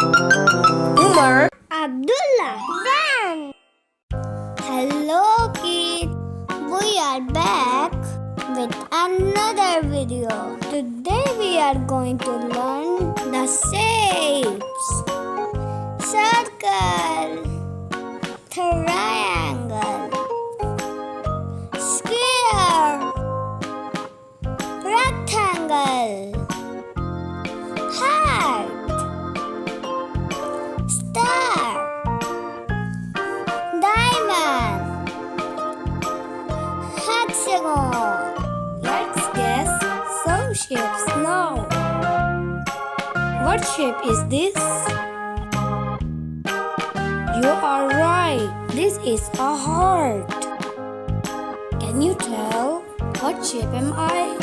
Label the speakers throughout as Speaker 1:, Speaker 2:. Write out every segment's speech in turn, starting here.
Speaker 1: Umar,
Speaker 2: Abdullah. Van. Hello kids. We are back with another video. Today we are going to learn the shapes. Circle, triangle, square, rectangle, heart, star, diamond, hexagon.
Speaker 1: let's guess some shapes now. What shape is this? You are right. This is a heart. Can you tell what shape am I?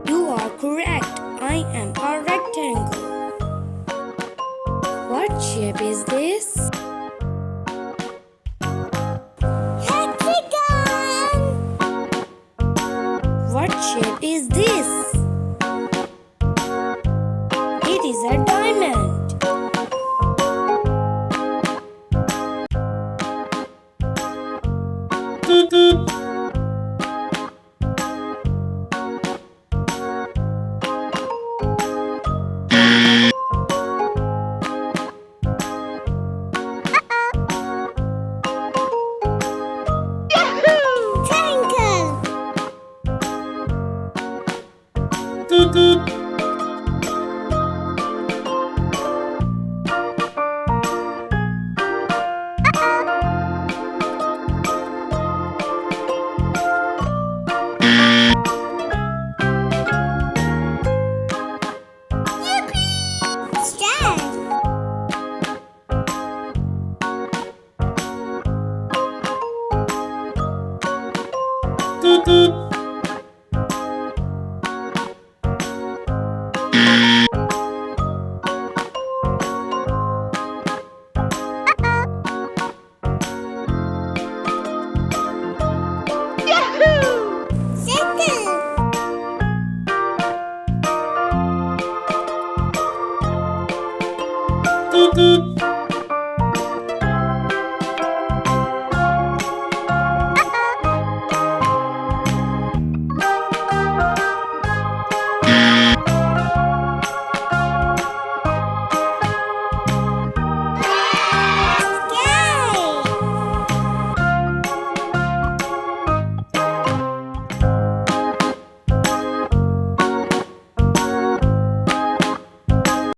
Speaker 1: You are correct. I am a rectangle. What shape is this?
Speaker 2: Hexagon.
Speaker 1: What shape is this? It is a diamond.
Speaker 2: Triangle. Star. Circle.